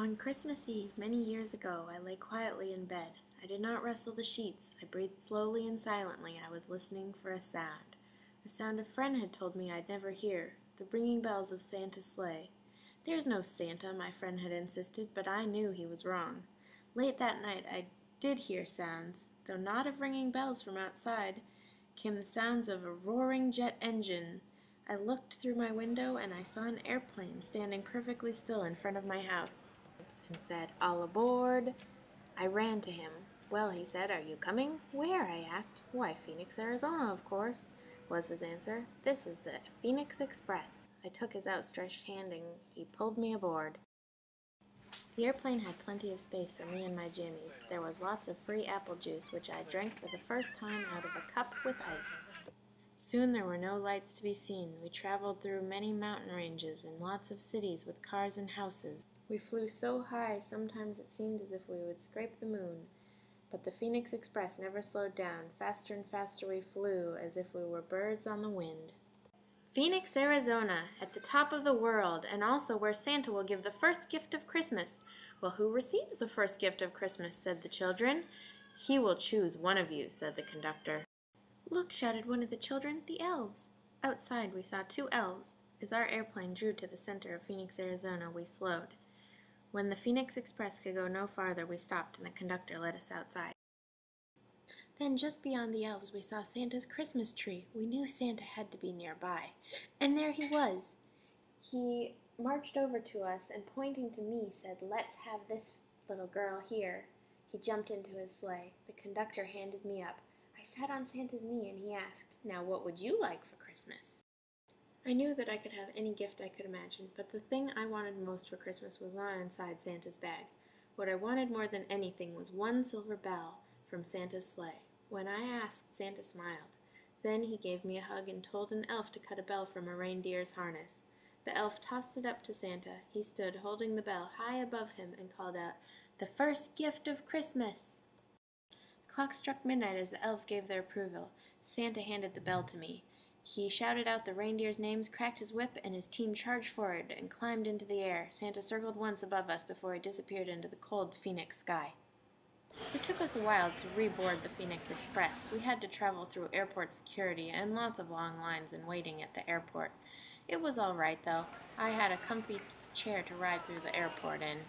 On Christmas Eve, many years ago, I lay quietly in bed. I did not rustle the sheets. I breathed slowly and silently. I was listening for a sound a friend had told me I'd never hear, the ringing bells of Santa's sleigh. "There's no Santa," my friend had insisted, but I knew he was wrong. Late that night, I did hear sounds, though not of ringing bells from outside. Came the sounds of a roaring jet engine. I looked through my window and I saw an airplane standing perfectly still in front of my house and said, "All aboard." I ran to him. "Well," he said, "are you coming?" "Where?" I asked. "Why, Phoenix, Arizona, of course," was his answer. "This is the Phoenix Express." I took his outstretched hand and he pulled me aboard. The airplane had plenty of space for me and my jammies. There was lots of free apple juice, which I drank for the first time out of a cup with ice. Soon there were no lights to be seen. We traveled through many mountain ranges and lots of cities with cars and houses. We flew so high, sometimes it seemed as if we would scrape the moon. But the Phoenix Express never slowed down. Faster and faster we flew, as if we were birds on the wind. Phoenix, Arizona, at the top of the world, and also where Santa will give the first gift of Christmas. "Well, who receives the first gift of Christmas?" said the children. "He will choose one of you," said the conductor. "Look," shouted one of the children, "the elves." Outside we saw 2 elves. As our airplane drew to the center of Phoenix, Arizona, we slowed. When the Phoenix Express could go no farther, we stopped and the conductor led us outside. Then just beyond the elves we saw Santa's Christmas tree. We knew Santa had to be nearby. And there he was. He marched over to us and pointing to me said, "Let's have this little girl here." He jumped into his sleigh. The conductor handed me up. I sat on Santa's knee and he asked, "Now what would you like for Christmas?" I knew that I could have any gift I could imagine, but the thing I wanted most for Christmas was not inside Santa's bag. What I wanted more than anything was 1 silver bell from Santa's sleigh. When I asked, Santa smiled. Then he gave me a hug and told an elf to cut a bell from a reindeer's harness. The elf tossed it up to Santa. He stood holding the bell high above him and called out, "The first gift of Christmas!" The clock struck midnight as the elves gave their approval. Santa handed the bell to me. He shouted out the reindeers' names, cracked his whip, and his team charged forward and climbed into the air. Santa circled once above us before he disappeared into the cold Phoenix sky. It took us a while to reboard the Phoenix Express. We had to travel through airport security and lots of long lines and waiting at the airport. It was all right, though. I had a comfy chair to ride through the airport in.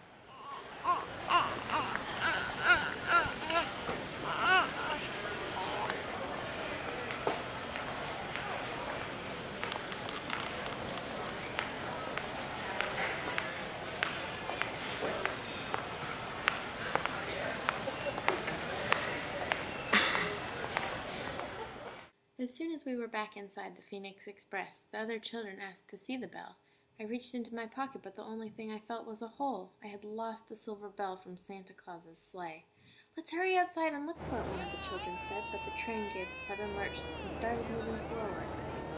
As soon as we were back inside the Phoenix Express, the other children asked to see the bell. I reached into my pocket, but the only thing I felt was a hole. I had lost the silver bell from Santa Claus's sleigh. "Let's hurry outside and look for it," one of the children said, but the train gave a sudden lurch and started moving forward.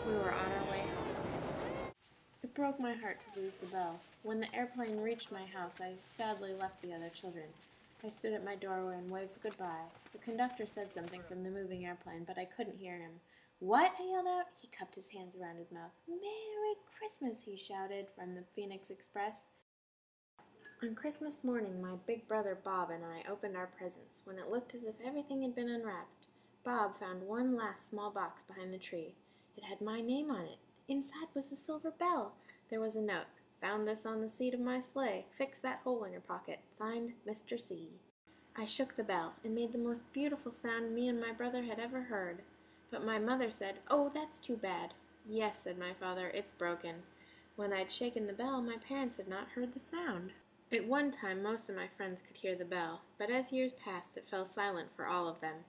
We were on our way home. It broke my heart to lose the bell. When the airplane reached my house, I sadly left the other children. I stood at my doorway and waved goodbye. The conductor said something from the moving airplane, but I couldn't hear him. "What?" I yelled out. He cupped his hands around his mouth. "Merry Christmas," he shouted from the Phoenix Express. On Christmas morning, my big brother Bob and I opened our presents. When it looked as if everything had been unwrapped, Bob found one last small box behind the tree. It had my name on it. Inside was the silver bell. There was a note. "Found this on the seat of my sleigh. Fix that hole in your pocket. Signed, Mr. C." I shook the bell. It made the most beautiful sound me and my brother had ever heard. But my mother said, "Oh, that's too bad." "Yes," said my father, "it's broken." When I'd shaken the bell, my parents had not heard the sound. At one time, most of my friends could hear the bell, but as years passed, it fell silent for all of them.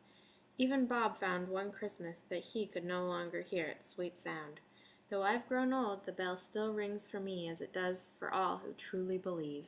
Even Bob found one Christmas that he could no longer hear its sweet sound. Though I've grown old, the bell still rings for me as it does for all who truly believe.